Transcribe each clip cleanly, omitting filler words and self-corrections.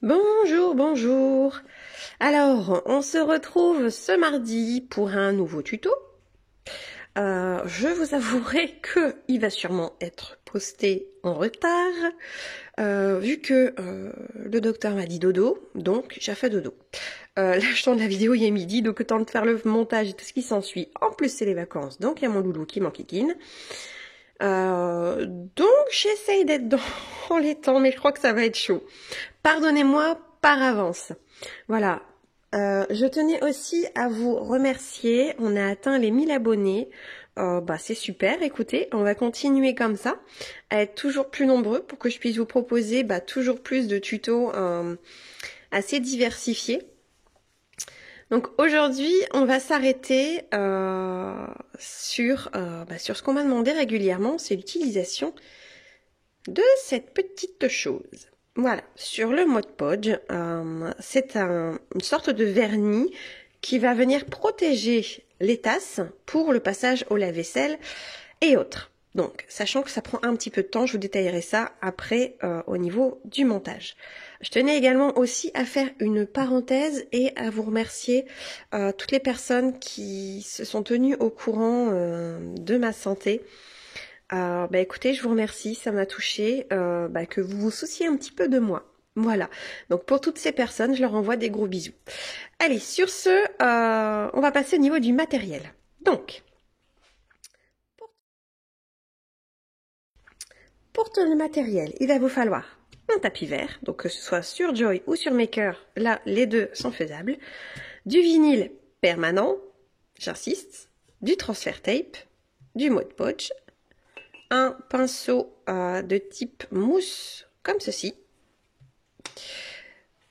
Bonjour, bonjour. Alors, on se retrouve ce mardi pour un nouveau tuto. Je vous avouerai que il va sûrement être posté en retard, vu que le docteur m'a dit dodo, donc j'ai fait dodo. Là, je tourne la vidéo, il est midi, donc autant de faire le montage et tout ce qui s'ensuit. En plus, c'est les vacances, donc il y a mon loulou qui m'enquiquine. Donc j'essaye d'être dans les temps, mais je crois que ça va être chaud. Pardonnez-moi par avance. Voilà. Je tenais aussi à vous remercier. On a atteint les 1000 abonnés. C'est super. Écoutez, on va continuer comme ça, à être toujours plus nombreux pour que je puisse vous proposer toujours plus de tutos assez diversifiés. Donc aujourd'hui, on va s'arrêter sur ce qu'on m'a demandé régulièrement, c'est l'utilisation de cette petite chose. Voilà, sur le Mod Podge, c'est une sorte de vernis qui va venir protéger les tasses pour le passage au lave-vaisselle et autres. Donc, sachant que ça prend un petit peu de temps, je vous détaillerai ça après au niveau du montage. Je tenais également aussi à faire une parenthèse et à vous remercier toutes les personnes qui se sont tenues au courant de ma santé. Écoutez, je vous remercie, ça m'a touchée que vous vous souciez un petit peu de moi. Voilà, donc pour toutes ces personnes, je leur envoie des gros bisous. Allez, sur ce, on va passer au niveau du matériel. Donc, pour tout le matériel, il va vous falloir un tapis vert, donc que ce soit sur Joy ou sur Maker, là, les deux sont faisables, du vinyle permanent, j'insiste, du transfert tape, du Mod Podge, un pinceau de type mousse, comme ceci,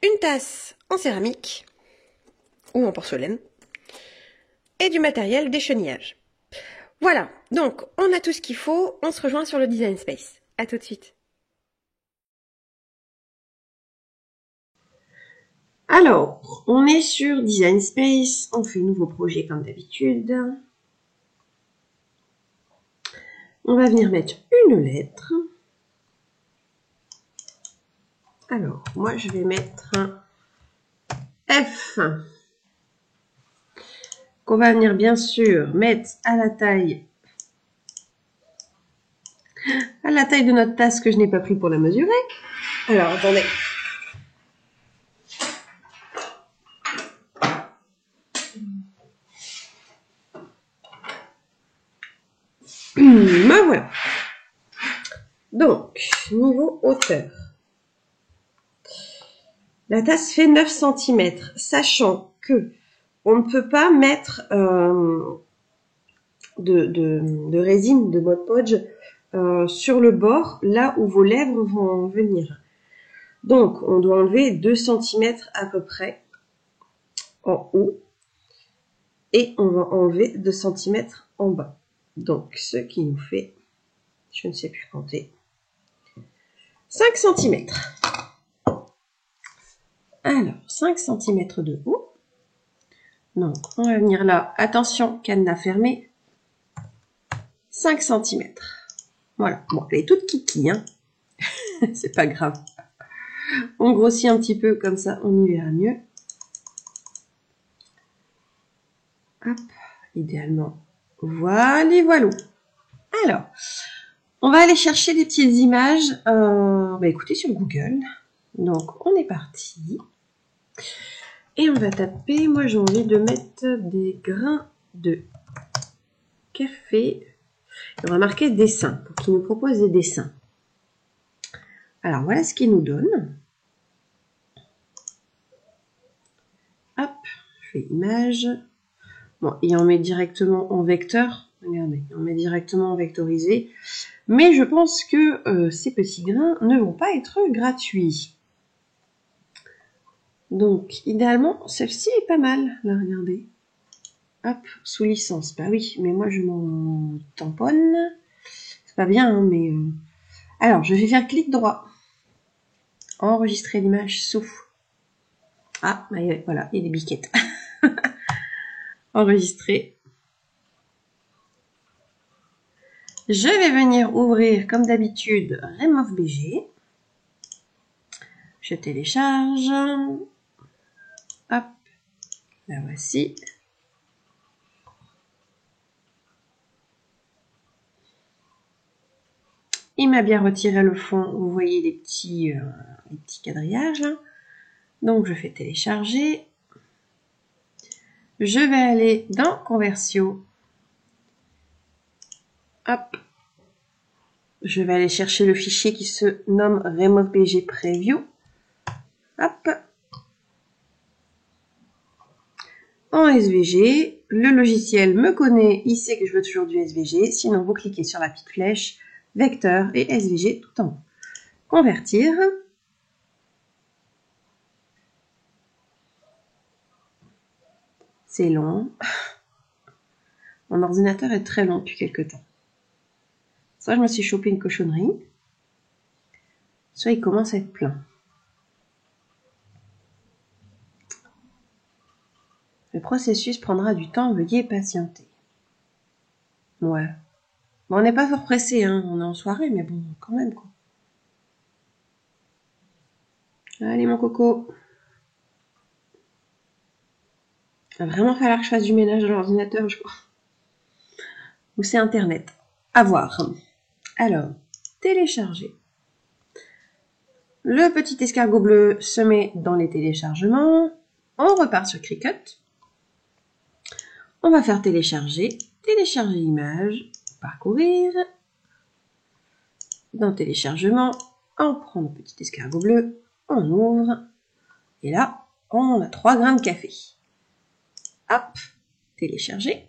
une tasse en céramique ou en porcelaine et du matériel d'échenillage. Voilà, donc on a tout ce qu'il faut, on se rejoint sur le Design Space. À tout de suite. Alors, on est sur Design Space, on fait nouveau projet comme d'habitude. On va venir mettre une lettre. Alors, moi je vais mettre un F. Qu'on va venir bien sûr mettre à la taille de notre tasse que je n'ai pas pris pour la mesurer. Alors, attendez. Ben voilà. Donc, niveau hauteur. La tasse fait 9 cm, sachant que on ne peut pas mettre de résine de Mod Podge sur le bord, là où vos lèvres vont venir. Donc, on doit enlever 2 cm à peu près en haut et on va enlever 2 cm en bas. Donc, ce qui nous fait, je ne sais plus compter, 5 cm. Alors, 5 cm de haut. Donc, on va venir là. Attention, cadenas fermé. 5 cm. Voilà. Bon, elle est toute kiki, hein. C'est pas grave. On grossit un petit peu, comme ça, on y verra mieux. Hop, idéalement. Voilà, voilà. Alors, on va aller chercher des petites images. Écoutez, sur Google. Donc, on est parti. Et on va taper, moi j'ai envie de mettre des grains de café. On va marquer dessin, pour qu'il nous propose des dessins. Alors voilà ce qu'il nous donne. Hop, je fais image. Bon, il en met directement en vecteur. Regardez, il en met directement en vectorisé. Mais je pense que ces petits grains ne vont pas être gratuits. Donc, idéalement, celle-ci est pas mal. Là, regardez. Hop, sous licence. Bah oui, mais moi je m'en tamponne. C'est pas bien, hein, mais... Alors, je vais faire clic droit. Enregistrer l'image sous. Ah, voilà, il y a des biquettes. Enregistrer. Je vais venir ouvrir, comme d'habitude, Remove BG. Je télécharge. Hop, la voici. Il m'a bien retiré le fond. Vous voyez les petits quadrillages là. Donc je fais télécharger. Je vais aller dans Conversio. Hop. Je vais aller chercher le fichier qui se nomme RemotePG Preview. Hop. En SVG, le logiciel me connaît, il sait que je veux toujours du SVG. Sinon, vous cliquez sur la petite flèche, vecteur et SVG tout en haut. Convertir. C'est long. Mon ordinateur est très long depuis quelques temps. Soit je me suis chopé une cochonnerie, soit il commence à être plein. Le processus prendra du temps, veuillez patienter. Ouais. Bon, on n'est pas fort pressé, hein. On est en soirée, mais bon, quand même, quoi. Allez, mon coco. Il va vraiment falloir que je fasse du ménage dans l'ordinateur, je crois. Ou c'est Internet. À voir. Alors, télécharger. Le petit escargot bleu se met dans les téléchargements. On repart sur Cricut. On va faire télécharger. Télécharger l'image. Parcourir. Dans téléchargement, on prend le petit escargot bleu. On ouvre. Et là, on a 3 grains de café. Hop, télécharger.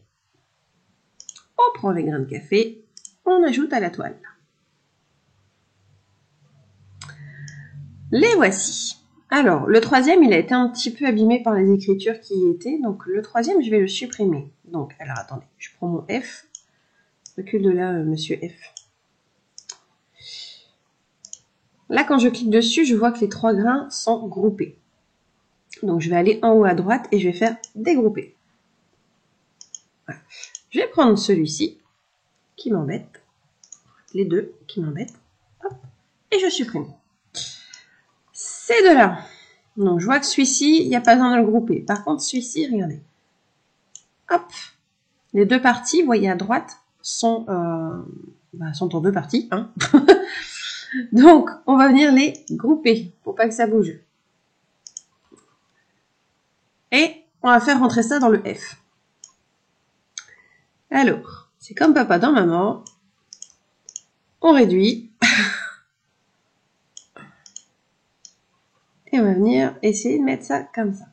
On prend les grains de café, on ajoute à la toile. Les voici. Alors, le troisième, il a été un petit peu abîmé par les écritures qui y étaient. Donc, le troisième, je vais le supprimer. Donc, alors, attendez, je prends mon F. Recule de là, monsieur F. Là, quand je clique dessus, je vois que les 3 grains sont groupés. Donc, je vais aller en haut à droite et je vais faire dégrouper. Voilà. Je vais prendre celui-ci qui m'embête. Les deux qui m'embêtent. Et je supprime. Ces deux-là. Donc, je vois que celui-ci, il n'y a pas besoin de le grouper. Par contre, celui-ci, regardez. Hop. Les deux parties, vous voyez à droite, sont en deux parties. Hein. Donc, on va venir les grouper pour pas que ça bouge. Et on va faire rentrer ça dans le F. Alors, c'est comme papa dans maman. On réduit. Et on va venir essayer de mettre ça comme ça.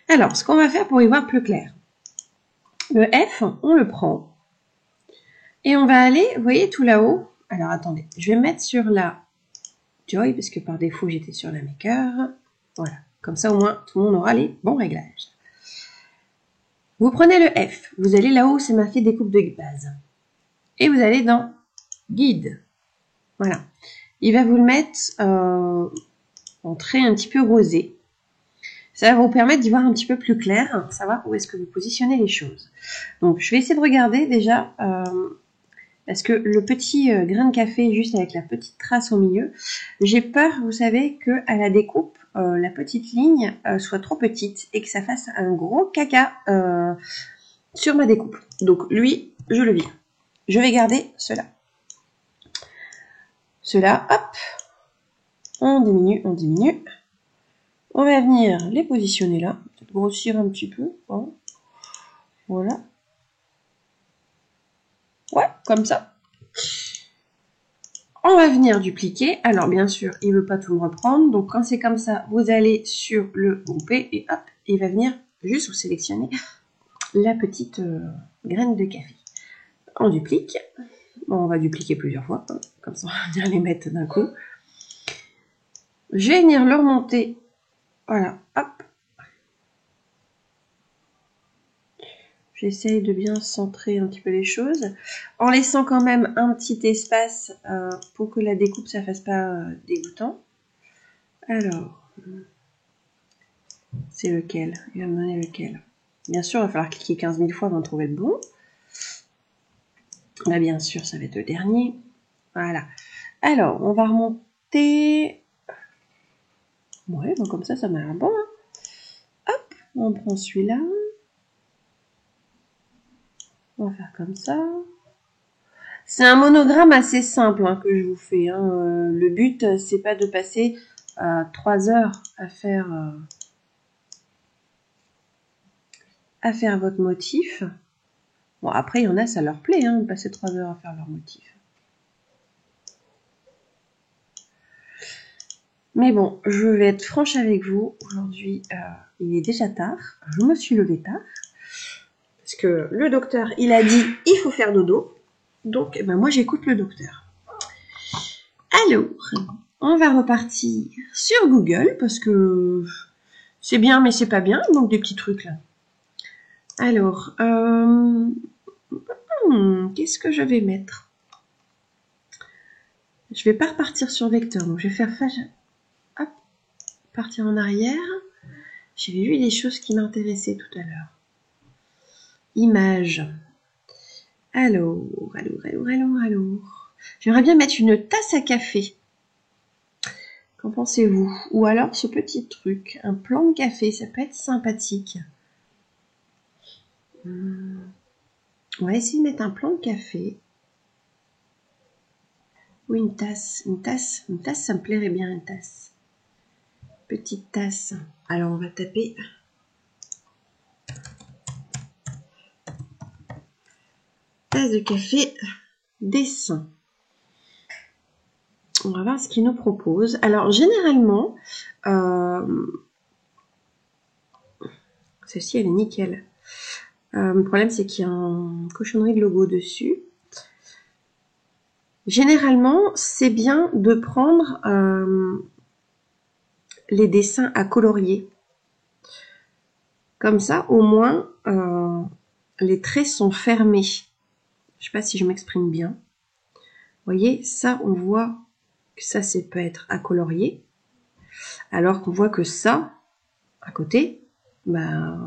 Alors, ce qu'on va faire pour y voir plus clair. Le F, on le prend. Et on va aller, vous voyez, tout là-haut. Alors, attendez. Je vais me mettre sur la Joy, parce que par défaut, j'étais sur la Maker. Voilà. Comme ça, au moins, tout le monde aura les bons réglages. Vous prenez le F. Vous allez là-haut, c'est marqué découpe de base. Et vous allez dans Guide. Voilà. Il va vous le mettre en trait un petit peu rosé. Ça va vous permettre d'y voir un petit peu plus clair, savoir où est-ce que vous positionnez les choses. Donc, je vais essayer de regarder déjà, parce que le petit grain de café juste avec la petite trace au milieu, j'ai peur, vous savez, que à la découpe, la petite ligne soit trop petite et que ça fasse un gros caca sur ma découpe. Donc, lui, je le vire. Je vais garder cela. Cela, hop, on diminue, on diminue. On va venir les positionner là, peut-être grossir un petit peu. Hein. Voilà. Ouais, comme ça. On va venir dupliquer. Alors, bien sûr, il ne veut pas tout me reprendre. Donc, quand c'est comme ça, vous allez sur le grouper et hop, il va venir juste vous sélectionner la petite graine de café. On duplique. Bon, on va dupliquer plusieurs fois. Hein. Comme ça, on va venir les mettre d'un coup. Je vais venir le remonter. Voilà, hop. J'essaye de bien centrer un petit peu les choses, en laissant quand même un petit espace pour que la découpe, ça fasse pas dégoûtant. Alors, c'est lequel? Il va me donner lequel? Bien sûr, il va falloir cliquer 15 000 fois avant de trouver le bon. Là, bien sûr, ça va être le dernier. Voilà. Alors, on va remonter. Ouais, bon, comme ça m'a l'air bon. Hein. Hop, on prend celui-là. On va faire comme ça. C'est un monogramme assez simple hein, que je vous fais. Hein. Le but, c'est pas de passer 3 heures à faire votre motif. Bon, après, il y en a, ça leur plaît, hein, de passer 3 heures à faire leur motif. Mais bon, je vais être franche avec vous. Aujourd'hui, il est déjà tard. Je me suis levée tard. Parce que le docteur, il a dit, il faut faire dodo. Donc, eh ben, moi, j'écoute le docteur. Alors, on va repartir sur Google, parce que c'est bien, mais c'est pas bien. Il manque des petits trucs, là. Alors, qu'est-ce que je vais mettre? Je vais pas repartir sur vecteur, donc je vais faire hop, partir en arrière. J'ai vu des choses qui m'intéressaient tout à l'heure. Image. Alors. J'aimerais bien mettre une tasse à café. Qu'en pensez-vous? Ou alors ce petit truc, un plan de café, ça peut être sympathique. On va essayer de mettre un plan de café. Ou une tasse. Une tasse, ça me plairait bien, une tasse. Petite tasse. Alors, on va taper. Tasse de café, dessin. On va voir ce qu'il nous propose. Alors, généralement, celle-ci, elle est nickel. Le problème, c'est qu'il y a une cochonnerie de logo dessus. Généralement, c'est bien de prendre les dessins à colorier. Comme ça, au moins, les traits sont fermés. Je ne sais pas si je m'exprime bien. Vous voyez, ça, on voit que ça, peut être à colorier. Alors qu'on voit que ça, à côté, bah,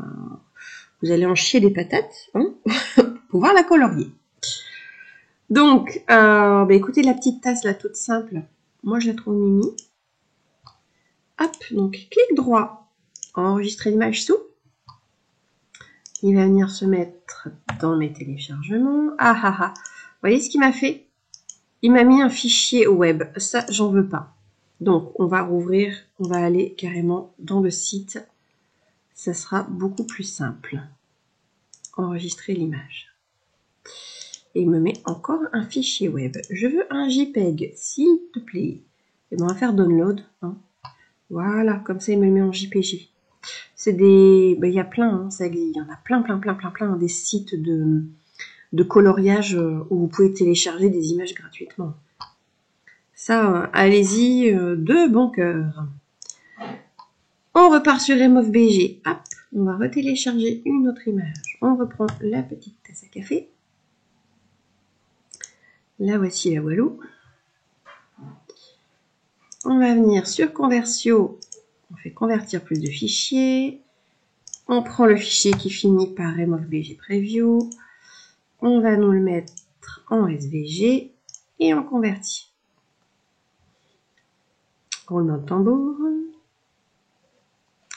vous allez en chier des patates hein, pour pouvoir la colorier. Donc, écoutez, la petite tasse là, toute simple, moi je la trouve mimi. Hop, donc clic droit, enregistrer l'image sous. Il va venir se mettre dans mes téléchargements. Vous voyez ce qu'il m'a fait? Il m'a mis un fichier web. Ça, j'en veux pas. Donc, on va rouvrir, on va aller carrément dans le site. Ça sera beaucoup plus simple. Enregistrer l'image. Et il me met encore un fichier web. Je veux un JPEG, s'il te plaît. Et on va faire download. Hein. Voilà, comme ça il me le met en JPG. C'est des... il y a plein, hein, il y en a plein, des sites de coloriage où vous pouvez télécharger des images gratuitement. Ça, allez-y de bon cœur. On repart sur RemoveBG. Hop, on va retélécharger une autre image. On reprend la petite tasse à café. La voici, la voilou. On va venir sur Conversio. On fait convertir plus de fichiers. On prend le fichier qui finit par RemoveBG Preview. On va nous le mettre en SVG et on convertit. Roulement de tambour.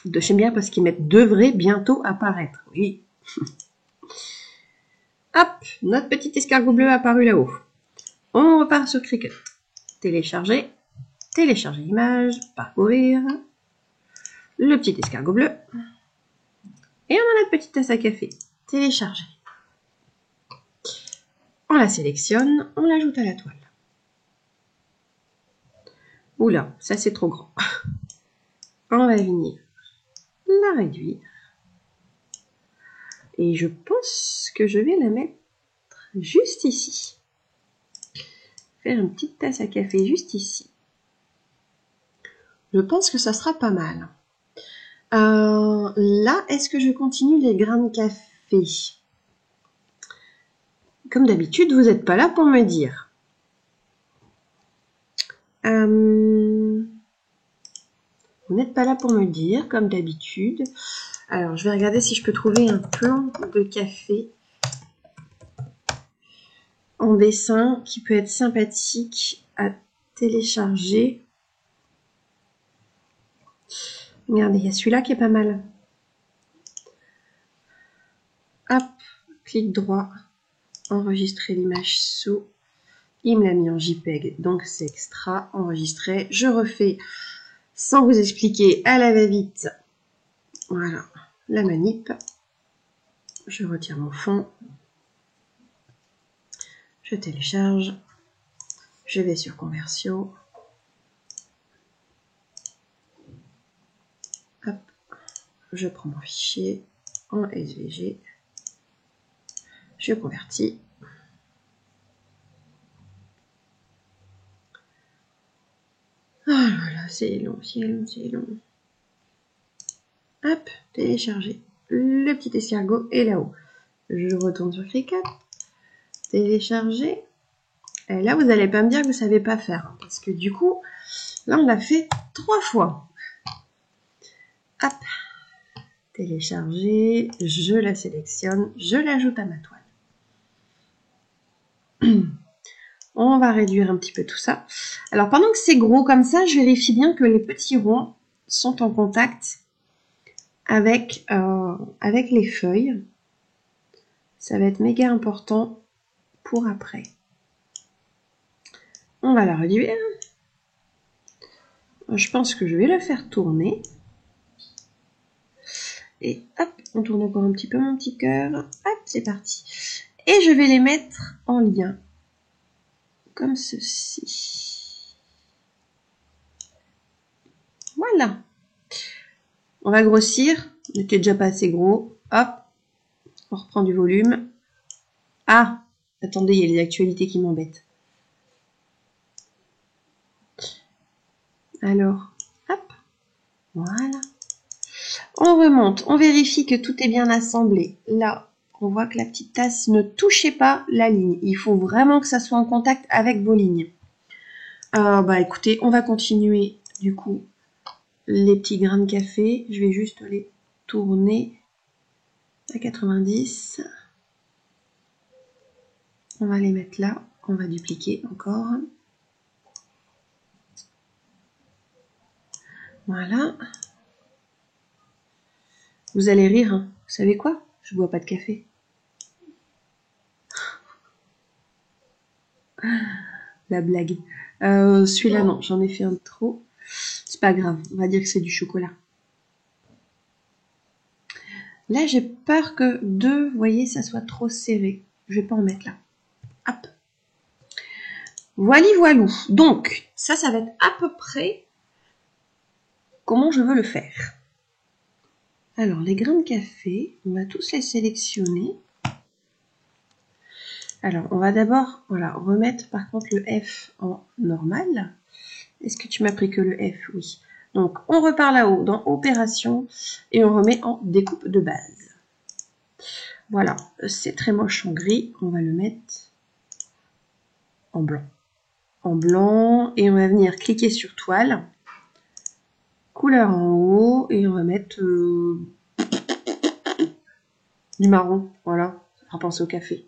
J'aime bien parce qu'ils mettent devrait bientôt apparaître. Oui. Hop, notre petit escargot bleu apparu là-haut. On repart sur Cricut. Télécharger. Télécharger l'image. Parcourir. Le petit escargot bleu. Et on a notre petite tasse à café. Télécharger. On la sélectionne. On l'ajoute à la toile. Oula, ça c'est trop grand. On va venir la réduire. Et je pense que je vais la mettre juste ici. Faire une petite tasse à café juste ici. Je pense que ça sera pas mal. Là, est-ce que je continue les grains de café? Comme d'habitude, vous n'êtes pas là pour me dire. Vous n'êtes pas là pour me dire, comme d'habitude. Alors, je vais regarder si je peux trouver un plan de café en dessin qui peut être sympathique à télécharger. Regardez, il y a celui-là qui est pas mal. Hop, clic droit, enregistrer l'image sous. Il me l'a mis en JPEG, donc c'est extra, enregistré. Je refais, sans vous expliquer, à la va-vite, voilà, la manip. Je retire mon fond. Je télécharge. Je vais sur Conversio. Hop, je prends mon fichier en SVG. Je convertis. Oh là là, c'est long, c'est long, c'est long. Hop, télécharger. Le petit escargot est là-haut. Je retourne sur Cricut. Télécharger. Et là, vous n'allez pas me dire que vous ne savez pas faire. Parce que du coup, là, on l'a fait 3 fois. Hop. Télécharger. Je la sélectionne. Je l'ajoute à ma toile. On va réduire un petit peu tout ça. Alors, pendant que c'est gros comme ça, je vérifie bien que les petits ronds sont en contact avec les feuilles. Ça va être méga important pour après. On va la réduire. Je pense que je vais le faire tourner. Et hop, on tourne encore un petit peu mon petit cœur. Hop, c'est parti. Et je vais les mettre en lien. Comme ceci. Voilà. On va grossir. Il n'était déjà pas assez gros. Hop. On reprend du volume. Ah, attendez, il y a les actualités qui m'embêtent. Alors, hop. Voilà. On remonte. On vérifie que tout est bien assemblé. Là, on voit que la petite tasse ne touchait pas la ligne. Il faut vraiment que ça soit en contact avec vos lignes. Bah écoutez, on va continuer du coup les petits grains de café. Je vais juste les tourner à 90. On va les mettre là. On va dupliquer encore. Voilà. Vous allez rire, hein. Vous savez quoi? Je bois pas de café. La blague. Celui-là, non, j'en ai fait un de trop. C'est pas grave, on va dire que c'est du chocolat. Là, j'ai peur que vous voyez, ça soit trop serré. Je vais pas en mettre là. Hop. Voili voilou. Donc, ça va être à peu près comment je veux le faire. Alors, les grains de café, on va tous les sélectionner. Alors, on va d'abord, voilà, remettre par contre le F en normal. Est-ce que tu m'as pris que le F? Oui. Donc, on repart là-haut dans Opération et on remet en découpe de base. Voilà, c'est très moche en gris. On va le mettre en blanc. En blanc et on va venir cliquer sur toile. Couleur en haut et on va mettre du marron. Voilà, ça fera penser au café.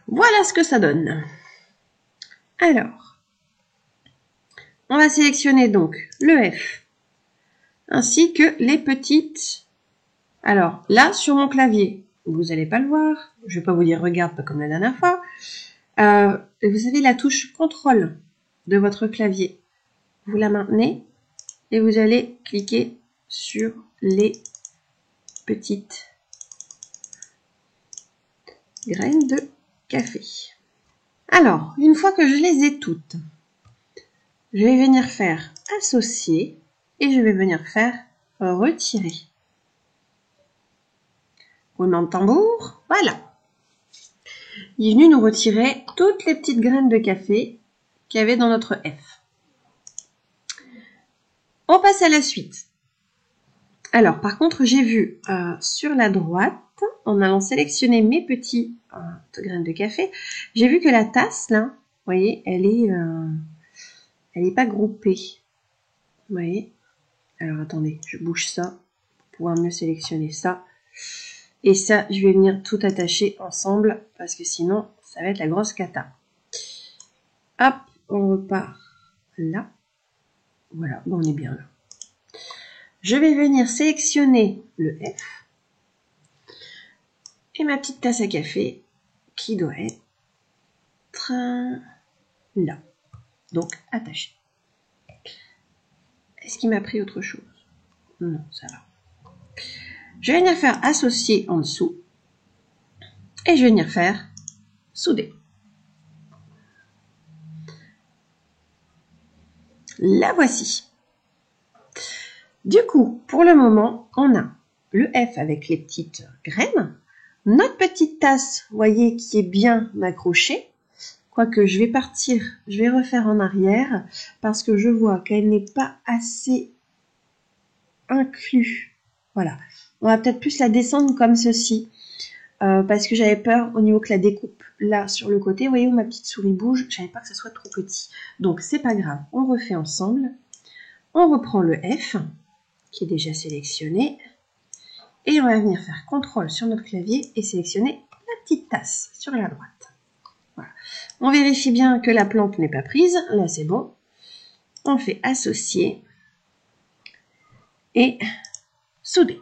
Voilà ce que ça donne. Alors, on va sélectionner donc le F ainsi que les petites. Alors là, sur mon clavier, vous n'allez pas le voir. Je vais pas vous dire regarde, pas comme la dernière fois. Vous avez la touche contrôle de votre clavier. Vous la maintenez et vous allez cliquer sur les petites graines de café. Alors, une fois que je les ai toutes, je vais venir faire associer et je vais venir faire retirer. Roulement de tambour, voilà. Il est venu nous retirer toutes les petites graines de café qu'il y avait dans notre F. On passe à la suite. Alors, par contre, j'ai vu sur la droite, en allant sélectionner mes petites graines de café, j'ai vu que la tasse, là, vous voyez, elle est pas groupée. Vous voyez? Alors, attendez, je bouge ça pour pouvoir mieux sélectionner ça. Et ça, je vais venir tout attacher ensemble parce que sinon, ça va être la grosse cata. Hop, on repart là. Voilà, bon, on est bien là. je vais venir sélectionner le F et ma petite tasse à café qui doit être là. Donc, attachée. Est-ce qu'il m'a pris autre chose? Non, ça va. Je vais venir faire associer en dessous et je vais venir faire souder. La voici. Du coup, pour le moment, on a le F avec les petites graines, notre petite tasse, vous voyez, qui est bien accrochée, quoique je vais partir, je vais refaire en arrière, parce que je vois qu'elle n'est pas assez inclue. Voilà, on va peut-être plus la descendre comme ceci, parce que j'avais peur au niveau que la découpe là sur le côté, vous voyez où ma petite souris bouge, j'avais pas que ça soit trop petit. Donc c'est pas grave, on refait ensemble, on reprend le F, qui est déjà sélectionné, et on va venir faire CTRL sur notre clavier et sélectionner la petite tasse sur la droite. Voilà. On vérifie bien que la plante n'est pas prise, là c'est bon. On fait associer et souder.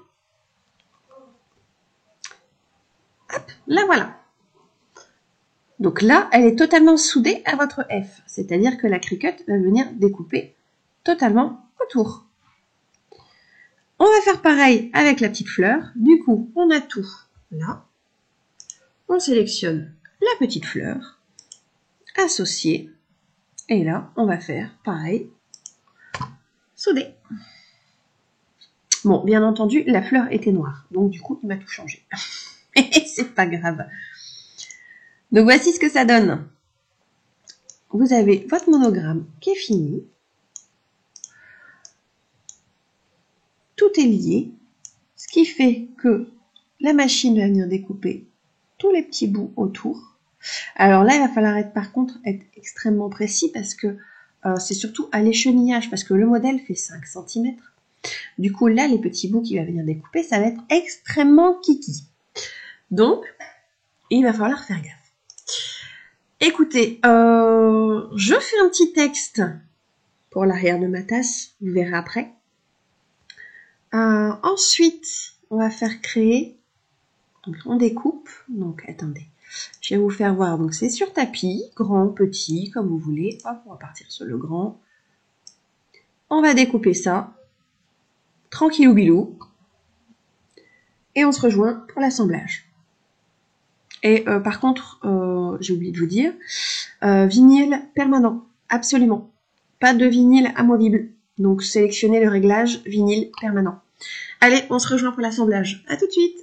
Hop, la voilà. Donc là, elle est totalement soudée à votre F, c'est-à-dire que la Cricut va venir découper totalement autour. On va faire pareil avec la petite fleur. Du coup, on a tout là. On sélectionne la petite fleur, associer, et là, on va faire pareil, souder. Bon, bien entendu, la fleur était noire, donc du coup, il m'a tout changé. Et c'est pas grave. Donc voici ce que ça donne. Vous avez votre monogramme qui est fini. Tout est lié, ce qui fait que la machine va venir découper tous les petits bouts autour. Alors là, il va falloir par contre être extrêmement précis parce que c'est surtout à l'échenillage, parce que le modèle fait 5 cm. Du coup, là, les petits bouts qu'il va venir découper, ça va être extrêmement kiki. Donc, il va falloir faire gaffe. Écoutez, je fais un petit texte pour l'arrière de ma tasse, vous verrez après. Ensuite, on va faire créer, donc on découpe, donc attendez, je vais vous faire voir, donc c'est sur tapis, grand, petit, comme vous voulez, hop, on va partir sur le grand, on va découper ça, tranquillou bilou, et on se rejoint pour l'assemblage. Et par contre, j'ai oublié de vous dire, vinyle permanent, absolument, pas de vinyle amovible. Donc, sélectionnez le réglage vinyle permanent. Allez, on se rejoint pour l'assemblage. À tout de suite.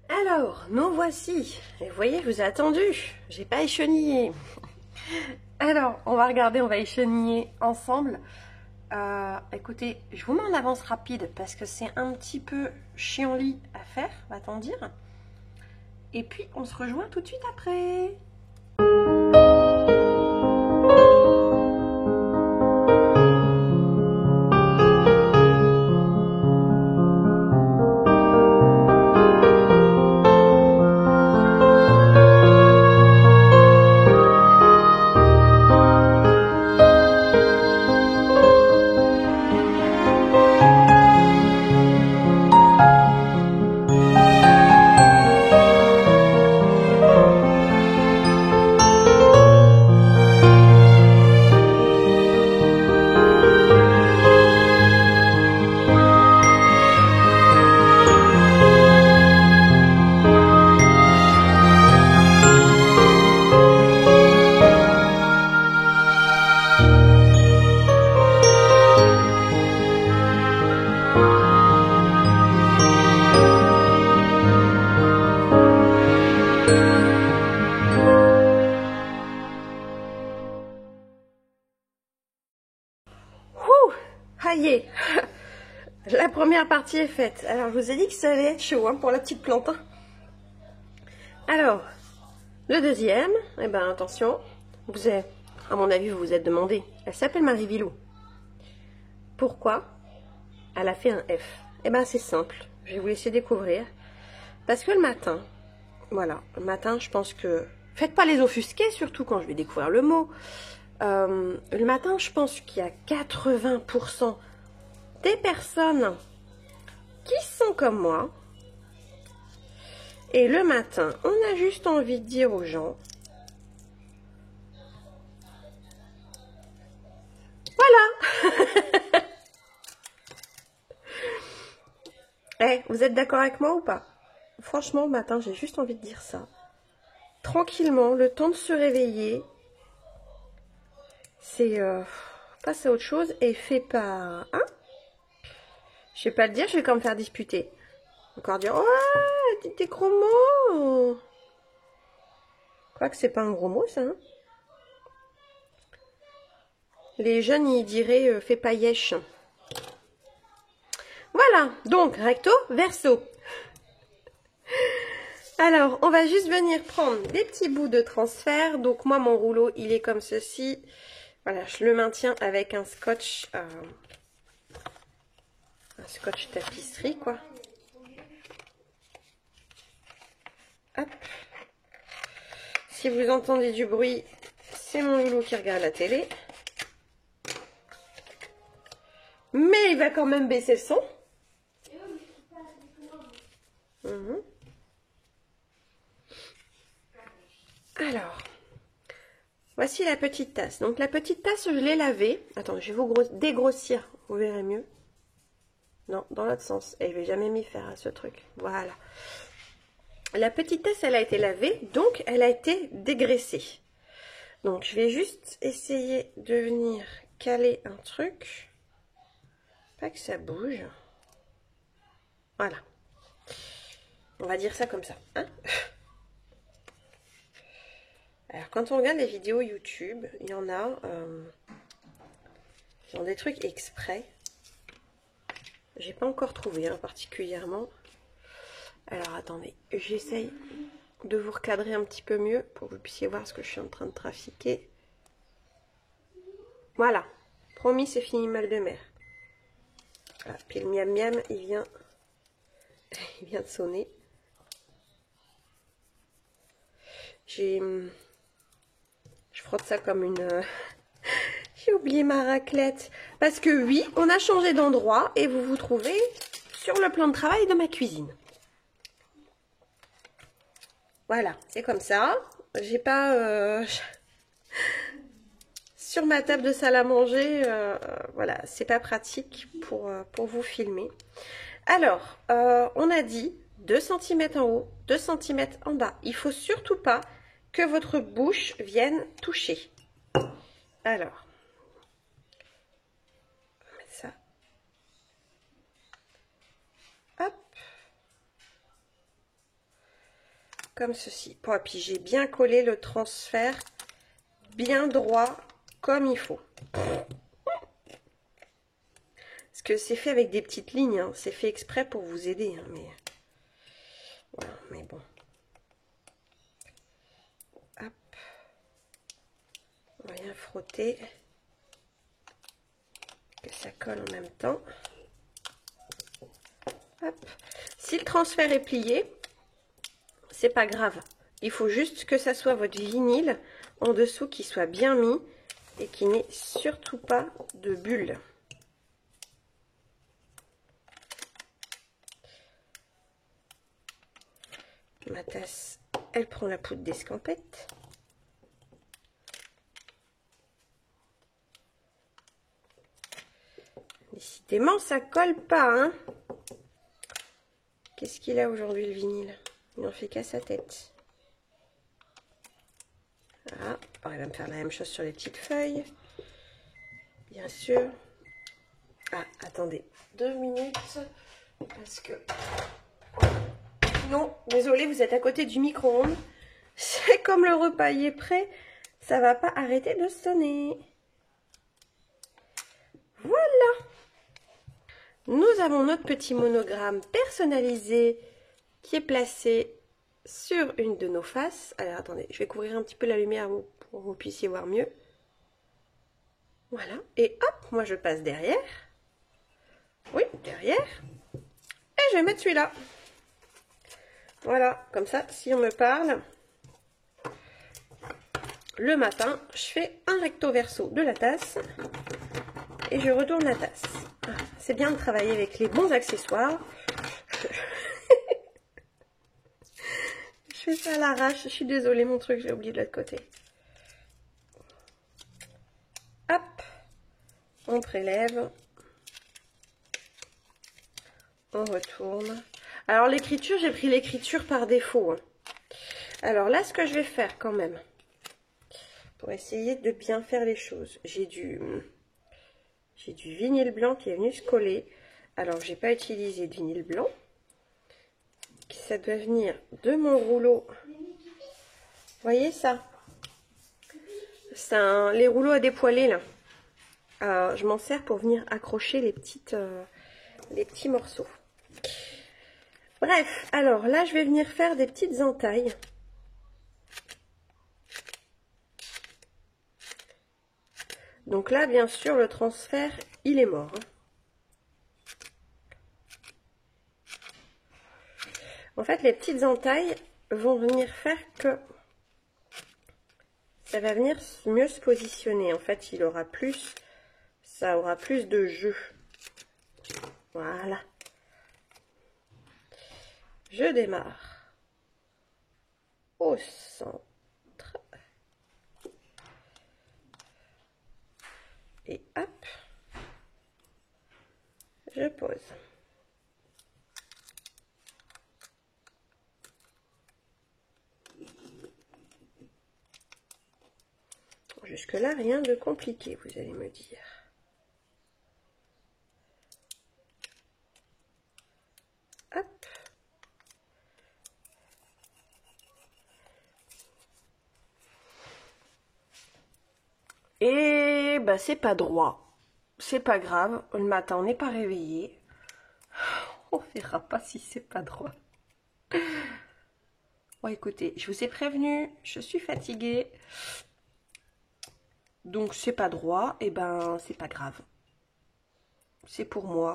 Alors, nous voici. Et vous voyez, je vous ai attendu. J'ai pas échenillé. Alors, on va regarder, on va écheniller ensemble. Écoutez, je vous mets en avance rapide parce que c'est un petit peu chiant-lit à faire, va-t-on dire. Et puis, on se rejoint tout de suite après. Aïe, la première partie est faite. Alors, je vous ai dit que ça allait être chaud hein, pour la petite plante. Alors, le deuxième, eh ben attention, vous avez, à mon avis, vous vous êtes demandé, elle s'appelle Marie Vilou. Pourquoi elle a fait un F? Eh ben c'est simple, je vais vous laisser découvrir. Parce que le matin, voilà, le matin, je pense que... Faites pas les offusquer, surtout quand je vais découvrir le mot. Le matin, je pense qu'il y a 80% des personnes qui sont comme moi. Et le matin, on a juste envie de dire aux gens, voilà. Eh, vous êtes d'accord avec moi ou pas? Franchement, le matin, j'ai juste envie de dire ça. Tranquillement, le temps de se réveiller, c'est passer à autre chose et fait par... Hein? Je vais pas le dire, je vais quand même faire disputer. Encore dire, oh, des gros mots. Quoique c'est pas un gros mot, ça. Hein, les jeunes, ils diraient, fais pas yesh. Voilà, donc recto, verso. Alors, on va juste venir prendre des petits bouts de transfert. Donc moi, mon rouleau, il est comme ceci. Voilà, je le maintiens avec un scotch tapisserie, quoi. Hop. Si vous entendez du bruit, c'est mon loulou qui regarde la télé. Mais il va quand même baisser le son. Alors, voici la petite tasse. Donc la petite tasse, je l'ai lavée. Attends, je vais vous dégrossir, vous verrez mieux. Non, dans l'autre sens. Et je vais jamais m'y faire à ce truc. Voilà. La petite tasse, elle a été lavée, donc elle a été dégraissée. Donc je vais juste essayer de venir caler un truc. Pas que ça bouge. Voilà. On va dire ça comme ça. Hein? Alors quand on regarde les vidéos YouTube, il y en a qui ont des trucs exprès. J'ai pas encore trouvé hein, particulièrement. Alors attendez, j'essaye de vous recadrer un petit peu mieux pour que vous puissiez voir ce que je suis en train de trafiquer. Voilà, promis c'est fini mal de mer. Voilà, puis le miam miam il vient de sonner. Je frotte ça comme une... J'ai oublié ma raclette. Parce que oui, on a changé d'endroit et vous vous trouvez sur le plan de travail de ma cuisine. Voilà, c'est comme ça. J'ai pas... sur ma table de salle à manger, voilà, c'est pas pratique pour vous filmer. Alors, on a dit 2 cm en haut, 2 cm en bas. Il faut surtout pas que votre bouche vienne toucher. Alors, on va mettre ça. Hop. Comme ceci. Bon, et puis j'ai bien collé le transfert bien droit comme il faut. Parce que c'est fait avec des petites lignes, hein. C'est fait exprès pour vous aider, hein, mais... Voilà, mais bon. Hop. On va bien frotter. Que ça colle en même temps. Hop. Si le transfert est plié, c'est pas grave. Il faut juste que ça soit votre vinyle en dessous qui soit bien mis et qui n'ait surtout pas de bulles. Ma tasse, elle prend la poudre d'escampette. Décidément, ça colle pas, hein. Qu'est-ce qu'il a aujourd'hui, le vinyle? Il n'en fait qu'à sa tête. Voilà. Alors, il va me faire la même chose sur les petites feuilles. Bien sûr. Ah, attendez 2 minutes. Parce que... Non, désolé, vous êtes à côté du micro-ondes. C'est comme le repas y est prêt, ça va pas arrêter de sonner. Voilà. Nous avons notre petit monogramme personnalisé qui est placé sur une de nos faces. Alors attendez, je vais couvrir un petit peu la lumière pour que vous puissiez voir mieux. Voilà, et hop, moi je passe derrière. Oui, derrière. Et je vais mettre celui-là. Voilà, comme ça, si on me parle, le matin, je fais un recto verso de la tasse et je retourne la tasse. C'est bien de travailler avec les bons accessoires. Je fais ça à l'arrache, je suis désolée, mon truc, j'ai oublié de l'autre côté. Hop, on prélève, on retourne. Alors l'écriture, j'ai pris l'écriture par défaut. Alors là, ce que je vais faire quand même, pour essayer de bien faire les choses, j'ai du vinyle blanc qui est venu se coller. Alors, j'ai pas utilisé de vinyle blanc. Ça doit venir de mon rouleau. Vous voyez ça? C'est les rouleaux à dépoiler là. Je m'en sers pour venir accrocher les petits morceaux. Bref, alors là, je vais venir faire des petites entailles. Donc là, bien sûr, le transfert, il est mort. En fait, les petites entailles vont venir faire que ça va venir mieux se positionner. En fait, ça aura plus de jeu. Voilà. Je démarre au centre. Et hop, je pose. Jusque-là, rien de compliqué, vous allez me dire. Hop. Et bah c'est pas droit. C'est pas grave, le matin on n'est pas réveillé. On verra pas si c'est pas droit. Bon écoutez, je vous ai prévenu, je suis fatiguée. Donc c'est pas droit, et ben c'est pas grave. C'est pour moi.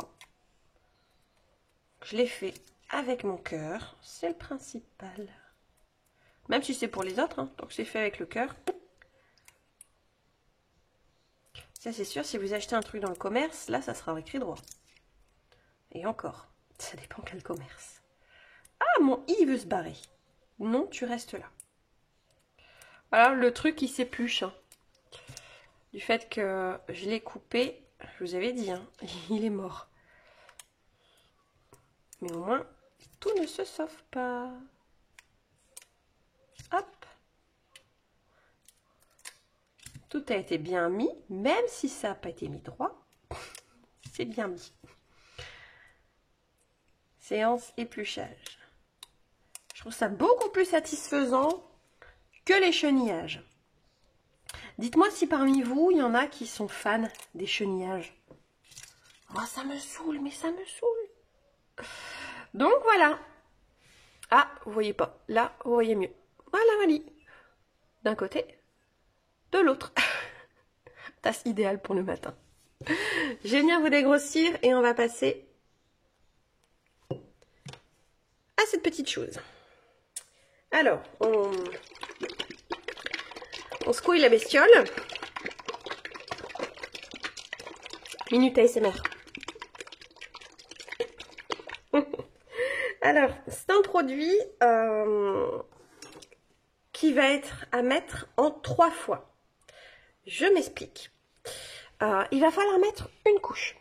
Je l'ai fait avec mon cœur, c'est le principal. Même si c'est pour les autres, hein, donc c'est fait avec le cœur. Ça c'est sûr, si vous achetez un truc dans le commerce, là ça sera écrit droit. Et encore, ça dépend quel commerce. Ah, mon i veut se barrer. Non, tu restes là. Voilà le truc qui s'épluche. Hein. Du fait que je l'ai coupé, je vous avais dit, hein, il est mort. Mais au moins, tout ne se sauve pas. Hop. Tout a été bien mis, même si ça n'a pas été mis droit. C'est bien mis. Séance épluchage. Je trouve ça beaucoup plus satisfaisant que les chenillages. Dites-moi si parmi vous, il y en a qui sont fans des chenillages. Moi, ça me saoule, mais ça me saoule. Donc, voilà. Ah, vous voyez pas. Là, vous voyez mieux. Voilà, Mali. D'un côté, de l'autre. Tasse idéale pour le matin. Je vais venir vous dégrossir et on va passer à cette petite chose. Alors, on secouille la bestiole. Minute ASMR. Alors, c'est un produit qui va être à mettre en 3 fois. Je m'explique. Il va falloir mettre une couche.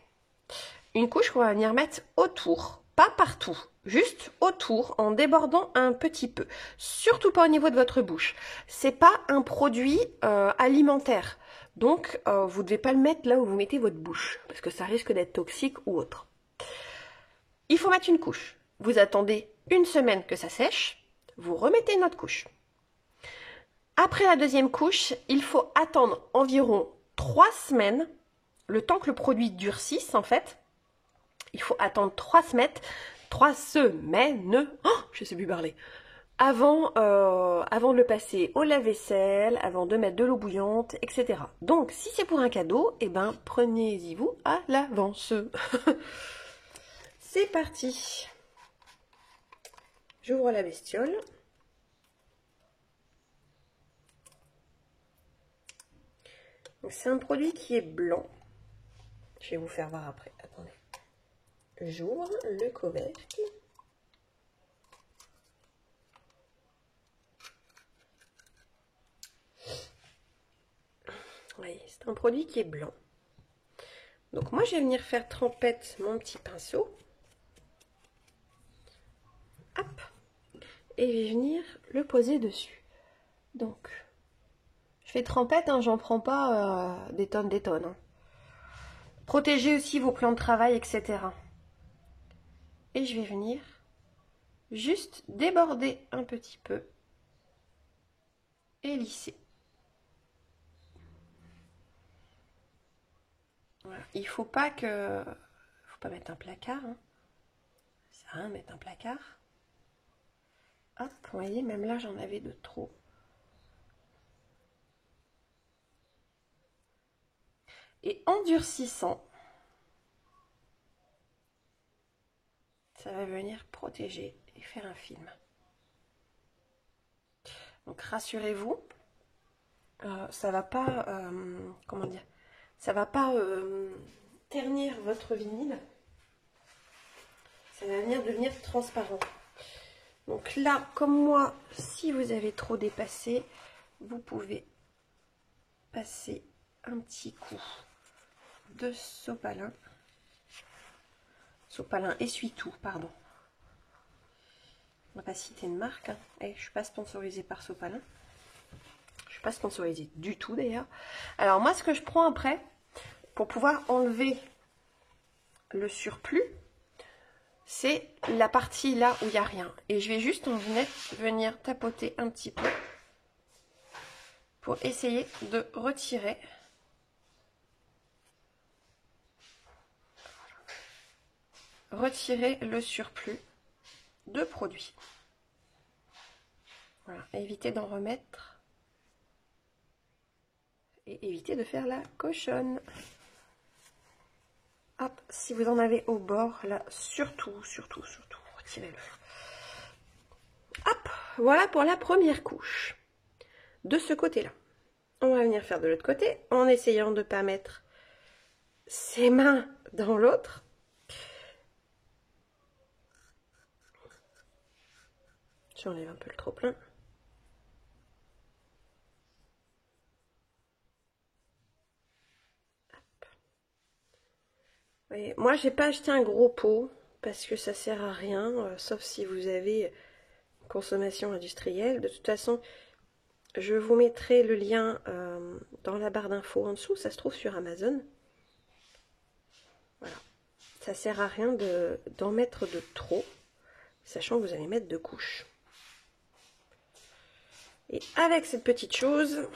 Une couche qu'on va venir mettre autour, pas partout, juste autour en débordant un petit peu. Surtout pas au niveau de votre bouche. C'est pas un produit alimentaire. Donc, vous ne devez pas le mettre là où vous mettez votre bouche, parce que ça risque d'être toxique ou autre. Il faut mettre une couche. Vous attendez une semaine que ça sèche, vous remettez une autre couche. Après la deuxième couche, il faut attendre environ 3 semaines, le temps que le produit durcisse en fait. Il faut attendre 3 semaines, oh, je sais plus parler, avant de le passer au lave-vaisselle, avant de mettre de l'eau bouillante, etc. Donc, si c'est pour un cadeau, eh ben, prenez-y vous à l'avance. C'est parti. J'ouvre la bestiole. C'est un produit qui est blanc. Je vais vous faire voir après. Attendez. J'ouvre le couvercle. Oui, c'est un produit qui est blanc. Donc moi, je vais venir faire trempette mon petit pinceau. Hop. Et je vais venir le poser dessus. Donc, je fais trempette, hein, j'en prends pas des tonnes, hein. Protégez aussi vos plans de travail, etc. Et je vais venir juste déborder un petit peu et lisser. Voilà. Il faut pas mettre un placard. Hein. Ça sert à rien de mettre un placard. Hop, vous voyez, même là j'en avais de trop. Et en durcissant, ça va venir protéger et faire un film. Donc rassurez-vous, ça va pas, comment dire, ça va pas ternir votre vinyle. Ça va venir devenir transparent. Donc là, comme moi, si vous avez trop dépassé, vous pouvez passer un petit coup de sopalin. Sopalin essuie-tout, pardon. On va pas citer une marque. Hein. Et je ne suis pas sponsorisée par Sopalin. Je ne suis pas sponsorisée du tout d'ailleurs. Alors moi, ce que je prends après, pour pouvoir enlever le surplus, c'est la partie là où il n'y a rien. Et je vais juste venir tapoter un petit peu pour essayer de retirer le surplus de produits. Voilà, évitez d'en remettre et évitez de faire la cochonne. Hop, si vous en avez au bord, là, surtout, retirez-le. Hop, voilà pour la première couche. De ce côté-là. On va venir faire de l'autre côté en essayant de ne pas mettre ses mains dans l'autre. J'enlève un peu le trop-plein. Moi, j'ai pas acheté un gros pot parce que ça sert à rien, sauf si vous avez consommation industrielle. De toute façon, je vous mettrai le lien dans la barre d'infos en dessous. Ça se trouve sur Amazon. Voilà. Ça sert à rien d'en mettre de trop, sachant que vous allez mettre 2 couches. Et avec cette petite chose,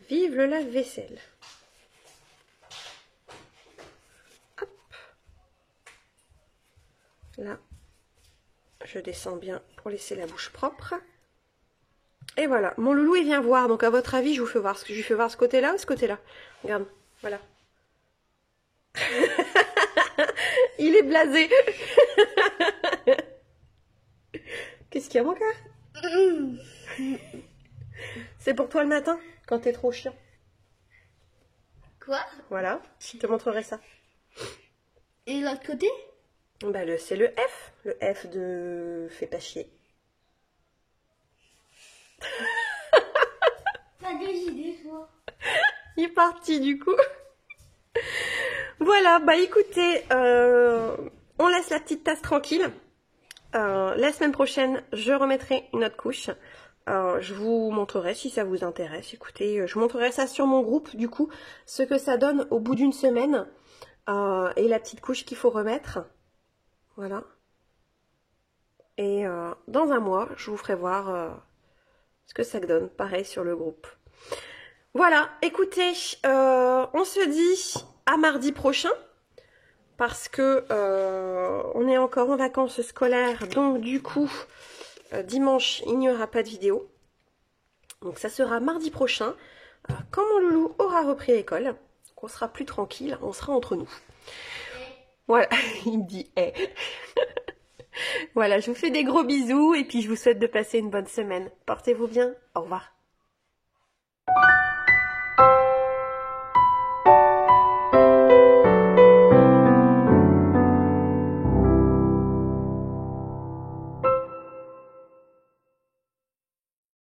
vive le lave-vaisselle. Hop. Là, je descends bien pour laisser la bouche propre. Et voilà, mon loulou il vient voir, donc à votre avis, je vous fais voir. Je lui fais voir ce côté-là ou ce côté-là? Regarde, voilà. Il est blasé. Qu'est-ce qu'il y a, mon cœur? C'est pour toi le matin, quand t'es trop chiant. Quoi? Voilà, je te montrerai ça. Et l'autre côté? Bah c'est le F. Le F de fais pas chier. Pas des idées, toi. Il est parti du coup. Voilà, bah écoutez, on laisse la petite tasse tranquille. La semaine prochaine, je remettrai une autre couche. Je vous montrerai si ça vous intéresse. Écoutez, je vous montrerai ça sur mon groupe, du coup, ce que ça donne au bout d'une semaine. Et la petite couche qu'il faut remettre. Voilà. Et dans un mois, je vous ferai voir ce que ça donne. Pareil sur le groupe. Voilà, écoutez, on se dit à mardi prochain. Parce que on est encore en vacances scolaires. Donc du coup, dimanche, il n'y aura pas de vidéo. Donc ça sera mardi prochain. Quand mon loulou aura repris l'école. On sera plus tranquille, on sera entre nous. Voilà, il me dit hey. Voilà, je vous fais des gros bisous et puis je vous souhaite de passer une bonne semaine. Portez-vous bien, au revoir.